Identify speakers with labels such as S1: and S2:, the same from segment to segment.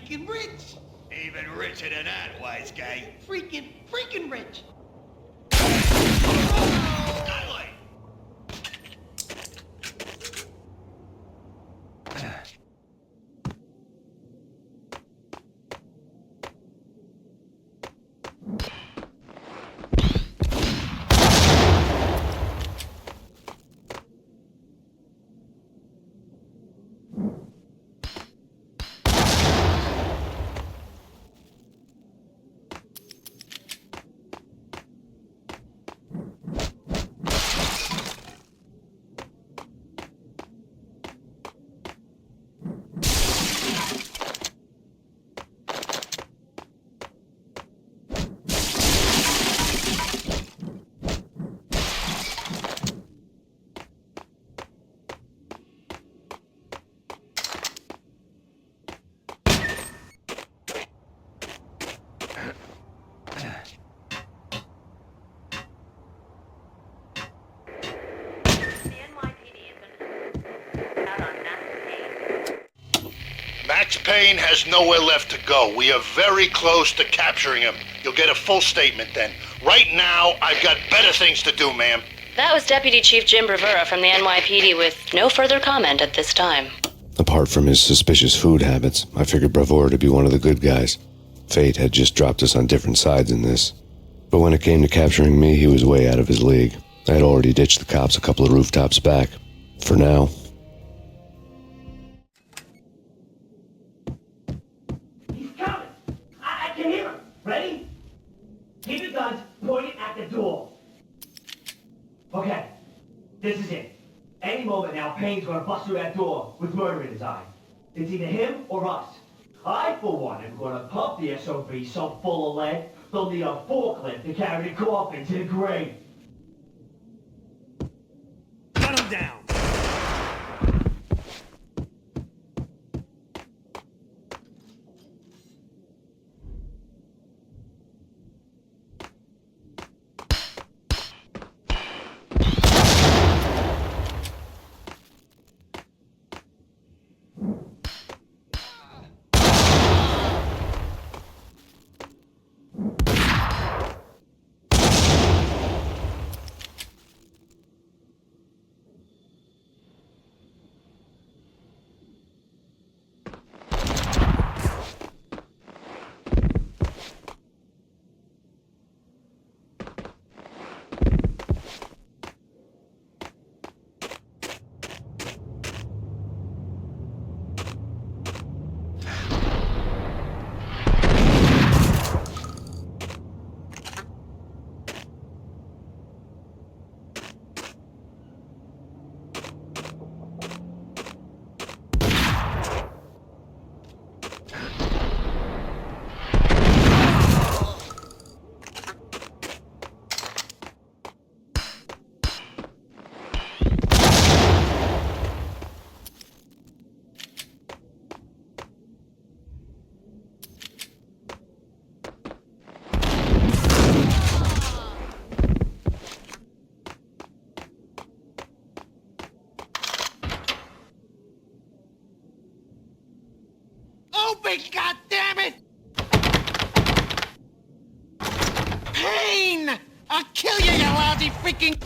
S1: freaking rich.
S2: Even richer than that, wise guy.
S1: Freaking rich.
S2: Skylight! Max Payne has nowhere left to go. We are very close to capturing him. You'll get a full statement then. Right now, I've got better things to do, ma'am.
S3: That was Deputy Chief Jim Rivera from the NYPD with no further comment at this time.
S4: Apart from his suspicious food habits, I figured Bravura to be one of the good guys. Fate had just dropped us on different sides in this. But when it came to capturing me, he was way out of his league. I had already ditched the cops a couple of rooftops back. For now.
S5: He's coming! I can hear him! Ready? Keep your guns pointed at the door. Okay, this is it. Any moment now, Payne's gonna bust through that door with murder in his eye. It's either him or us. I, for one, am gonna pump the SOB so full of lead, they'll need a forklift to carry the coffin to the grave.
S2: Cut him down!
S1: Open, goddammit! Payne! I'll kill you, you lousy freaking...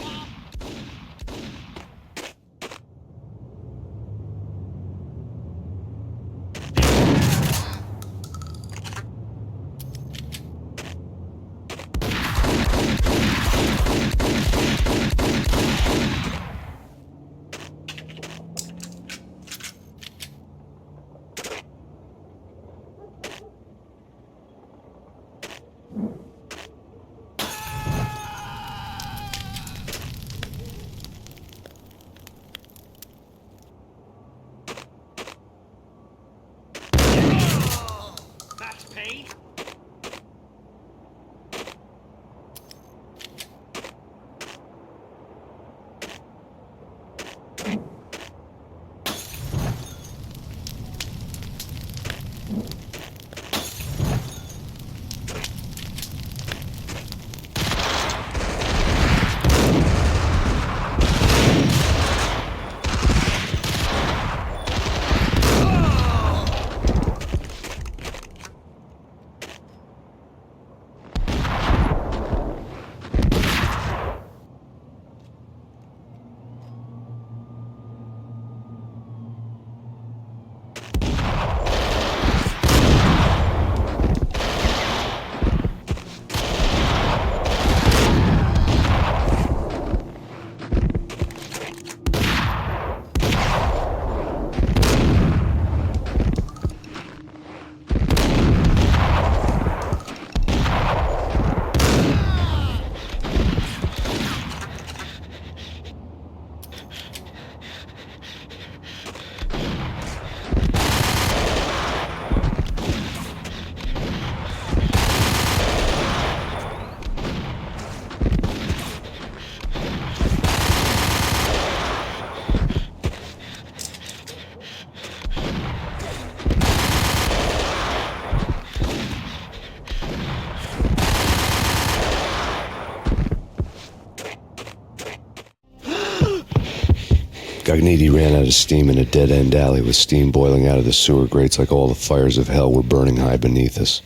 S4: Gagniti ran out of steam in a dead-end alley with steam boiling out of the sewer grates like all the fires of hell were burning high beneath us.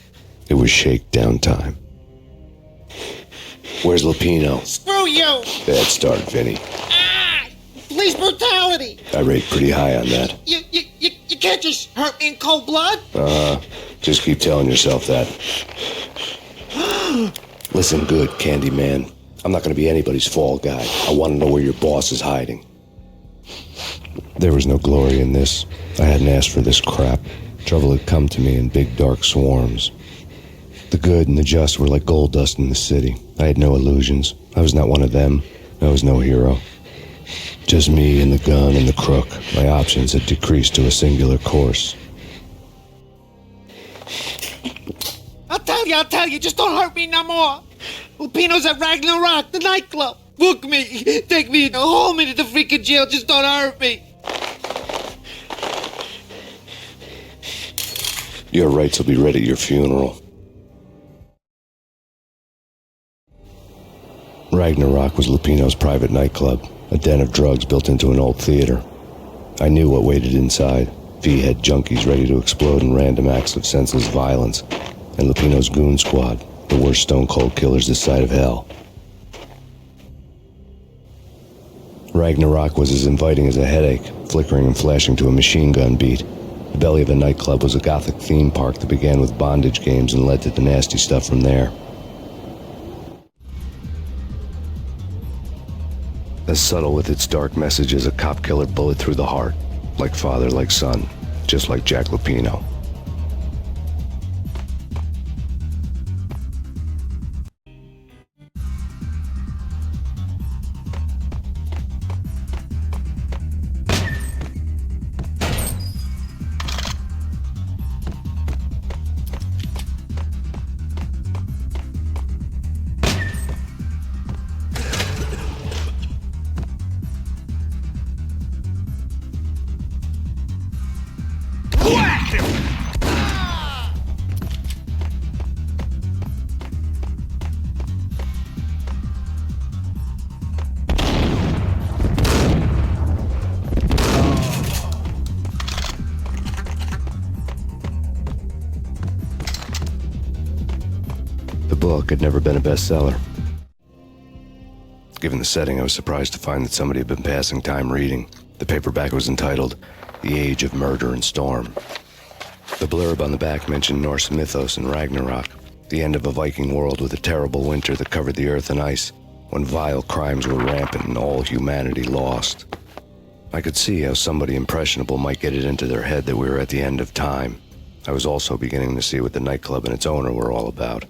S4: It was shakedown time. Where's Lupino?
S1: Screw you!
S4: Bad start, Vinny.
S1: Ah! Police brutality!
S4: I rate pretty high on that.
S1: You can't just hurt me in cold blood?
S4: Just keep telling yourself that. Listen good, Candyman. I'm not going to be anybody's fall guy. I want to know where your boss is hiding. There was no glory in this. I hadn't asked for this crap. Trouble had come to me in big dark swarms. The good and the just were like gold dust in the city. I had no illusions. I was not one of them. I was no hero. Just me and the gun and the crook. My options had decreased to a singular course.
S1: I'll tell you, just don't hurt me no more. Lupino's at Ragna, the nightclub. Book me, take me, hold me to the freaking jail, just don't hurt me.
S4: Your rights will be read at your funeral. Ragnarok was Lupino's private nightclub, a den of drugs built into an old theater. I knew what waited inside. V-head junkies ready to explode in random acts of senseless violence, and Lupino's goon squad, the worst stone-cold killers this side of hell. Ragnarok was as inviting as a headache, flickering and flashing to a machine gun beat. The belly of a nightclub was a gothic theme park that began with bondage games and led to the nasty stuff from there. As subtle with its dark message as a cop killer bullet through the heart, like father, like son, just like Jack Lupino. The book had never been a bestseller. Given the setting, I was surprised to find that somebody had been passing time reading. The paperback was entitled The Age of Murder and Storm. The blurb on the back mentioned Norse mythos and Ragnarok, the end of a Viking world with a terrible winter that covered the earth in ice, when vile crimes were rampant and all humanity lost. I could see how somebody impressionable might get it into their head that we were at the end of time. I was also beginning to see what the nightclub and its owner were all about.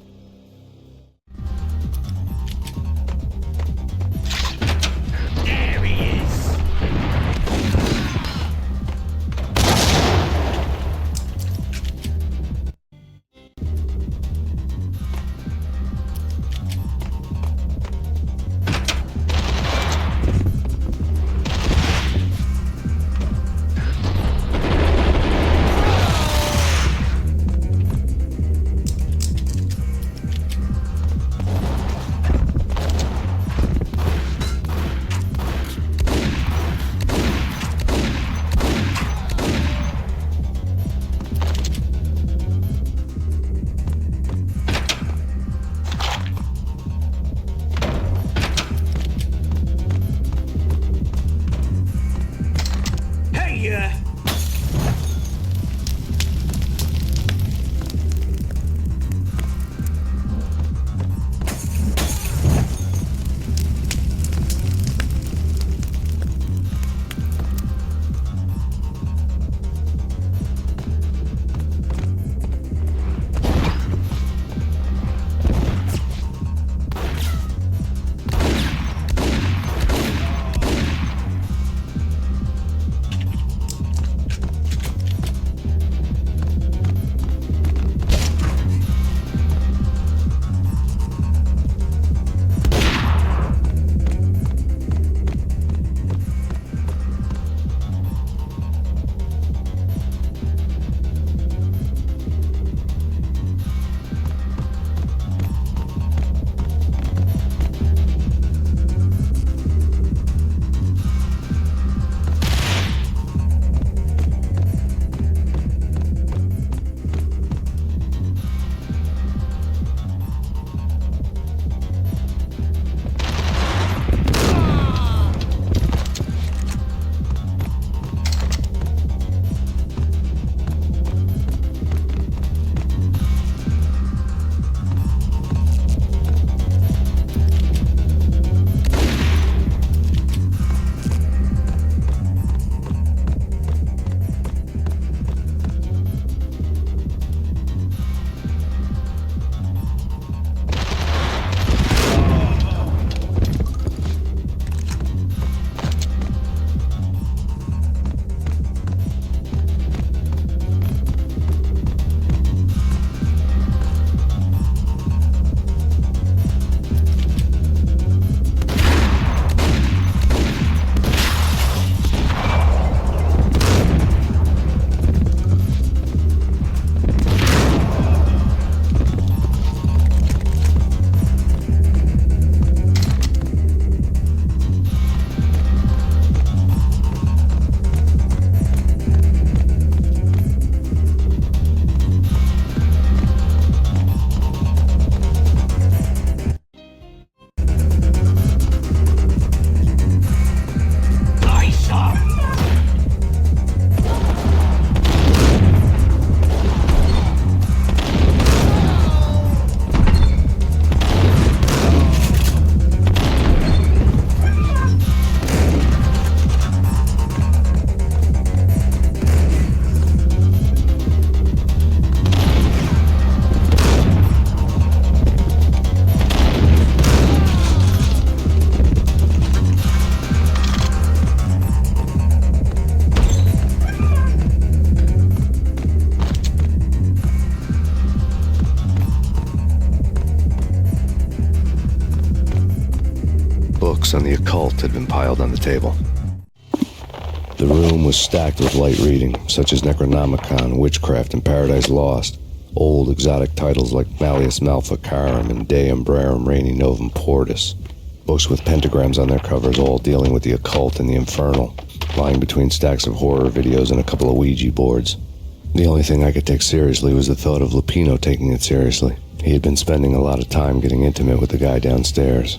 S4: had been piled on the table. The room was stacked with light reading, such as Necronomicon, Witchcraft, and Paradise Lost. Old exotic titles like Malleus Maleficarum and De Umbrarum Reini Novum Portus. Books with pentagrams on their covers, all dealing with the occult and the infernal, lying between stacks of horror videos and a couple of Ouija boards. The only thing I could take seriously was the thought of Lupino taking it seriously. He had been spending a lot of time getting intimate with the guy downstairs.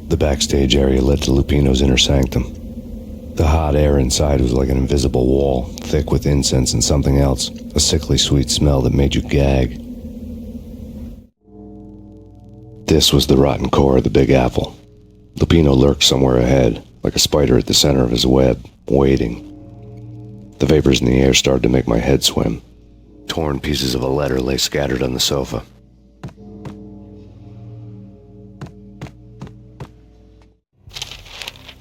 S4: The backstage area led to Lupino's inner sanctum. The hot air inside was like an invisible wall, thick with incense and something else, a sickly sweet smell that made you gag. This was the rotten core of the Big Apple. Lupino lurked somewhere ahead, like a spider at the center of his web, waiting. The vapors in the air started to make my head swim. Torn pieces of a letter lay scattered on the sofa.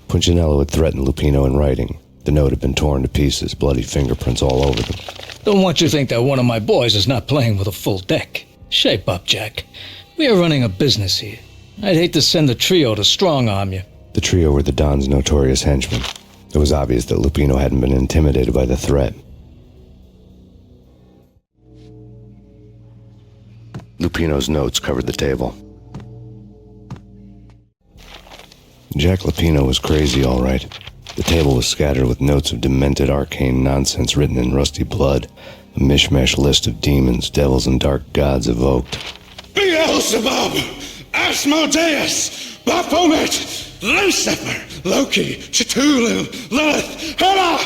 S4: Punchinello had threatened Lupino in writing. The note had been torn to pieces, bloody fingerprints all over them.
S6: Don't want you to think that one of my boys is not playing with a full deck. Shape up, Jack. We are running a business here. I'd hate to send the trio to strong-arm you.
S4: The trio were the Don's notorious henchmen. It was obvious that Lupino hadn't been intimidated by the threat. Lupino's notes covered the table. Jack Lupino was crazy, all right. The table was scattered with notes of demented arcane nonsense written in rusty blood, a mishmash list of demons, devils, and dark gods evoked.
S7: Beelzebub, Asmodeus, Baphomet, Lucifer, Loki, Cthulhu, Lilith, Hela,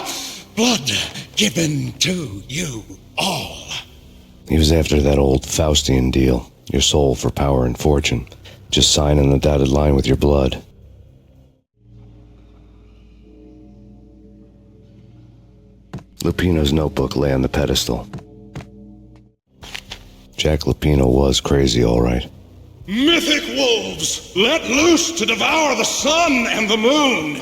S7: blood given to you all.
S4: He was after that old Faustian deal, your soul for power and fortune. Just sign on the dotted line with your blood. Lupino's notebook lay on the pedestal. Jack Lupino was crazy, all right.
S7: Mythic wolves, let loose to devour the sun and the moon.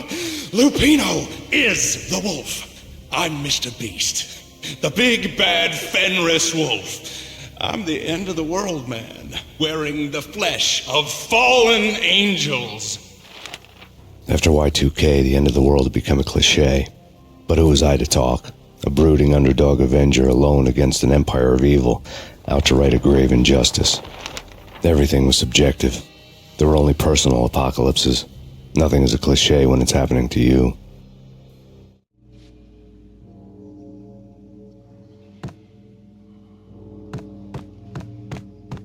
S7: Lupino is the wolf. I'm Mr. Beast, the big bad Fenris wolf. I'm the end of the world man, wearing the flesh of fallen angels.
S4: After Y2K, the end of the world had become a cliche. But who was I to talk? A brooding underdog avenger alone against an empire of evil, out to right a grave injustice. Everything was subjective. There were only personal apocalypses. Nothing is a cliche when it's happening to you.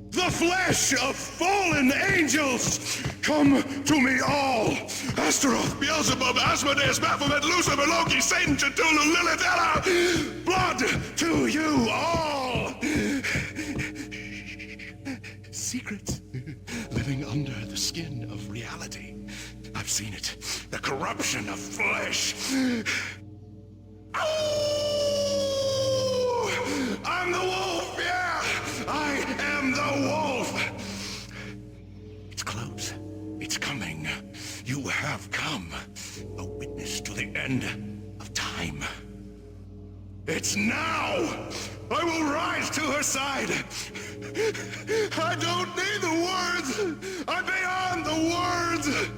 S7: The flesh of fallen angels, come to me all. Astaroth, Beelzebub, Asmodeus, Baphomet, Lucifer, Loki, Satan, Cthulhu, Lilith, Hela, blood to you all. Secret living under the skin of reality. I've seen it. The corruption of flesh. Oh! I'm the wolf, yeah! I am the wolf! It's close. It's coming. You have come. A witness to the end of time. It's now! I will rise to her side! I don't need the words! I'm beyond the words!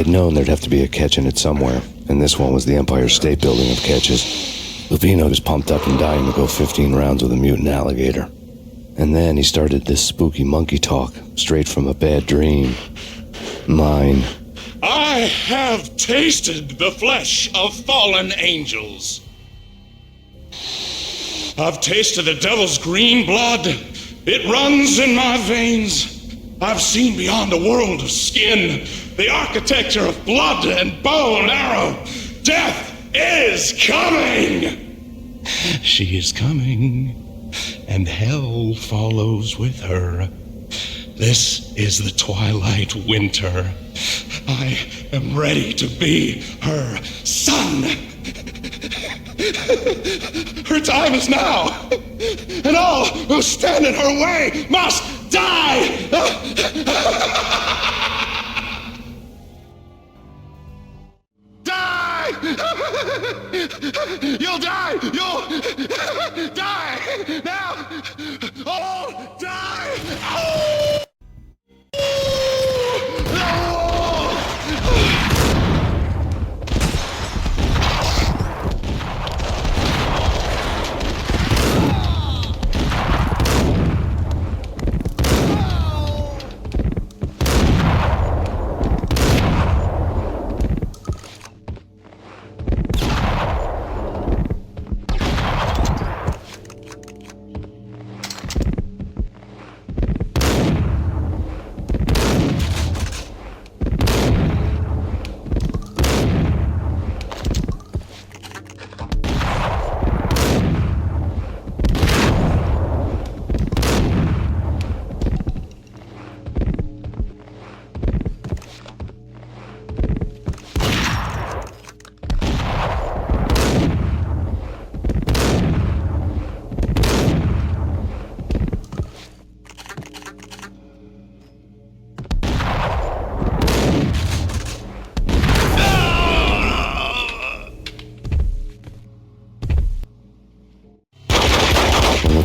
S4: had known there'd have to be a catch in it somewhere, and this one was the Empire State Building of catches. Lupino was pumped up and dying to go 15 rounds with a mutant alligator. And then he started this spooky monkey talk, straight from a bad dream. Mine.
S7: I have tasted the flesh of fallen angels. I've tasted the devil's green blood. It runs in my veins. I've seen beyond a world of skin, the architecture of blood and bow and arrow. Death is coming! She is coming, and hell follows with her. This is the twilight winter. I am ready to be her son. Her time is now, and all who stand in her way must die! Die! You'll die! You'll die! Now! Oh, die! Oh!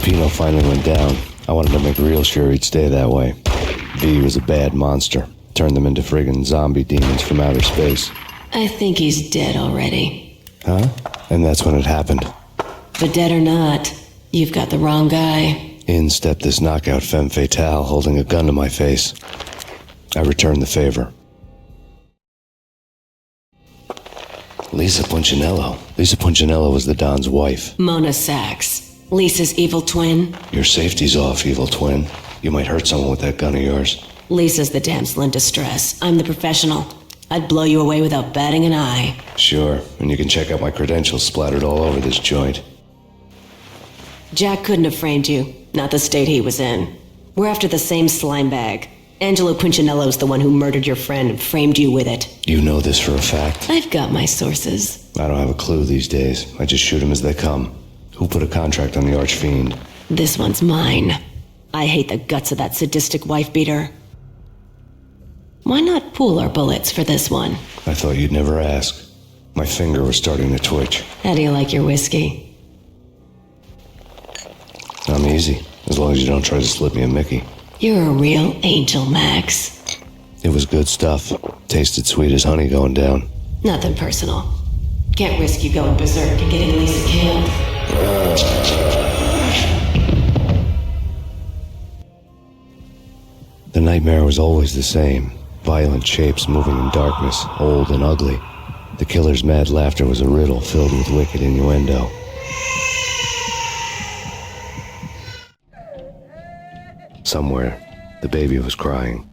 S4: Pino finally went down. I wanted to make real sure he'd stay that way. V was a bad monster. Turned them into friggin' zombie demons from outer space.
S8: I think he's dead already.
S4: Huh? And that's when it happened.
S8: But dead or not, you've got the wrong guy.
S4: In stepped this knockout femme fatale holding a gun to my face. I returned the favor. Lisa Punchinello. Lisa Punchinello was the Don's wife.
S8: Mona Sachs. Lisa's evil twin.
S4: Your safety's off, evil twin. You might hurt someone with that gun of yours.
S8: Lisa's the damsel in distress. I'm the professional. I'd blow you away without batting an eye.
S4: Sure, and you can check out my credentials splattered all over this joint.
S8: Jack couldn't have framed you. Not the state he was in. We're after the same slime bag. Angelo Punchinello's the one who murdered your friend and framed you with it.
S4: You know this for a fact?
S8: I've got my sources.
S4: I don't have a clue these days. I just shoot them as they come. Who put a contract on the Archfiend?
S8: This one's mine. I hate the guts of that sadistic wife-beater. Why not pool our bullets for this one?
S4: I thought you'd never ask. My finger was starting to twitch.
S8: How do you like your whiskey?
S4: I'm easy, as long as you don't try to slip me a Mickey.
S8: You're a real angel, Max.
S4: It was good stuff. Tasted sweet as honey going down.
S8: Nothing personal. Can't risk you going berserk and getting Lisa killed.
S4: The nightmare was always the same. Violent shapes moving in darkness, old and ugly. The killer's mad laughter was a riddle filled with wicked innuendo. Somewhere, the baby was crying.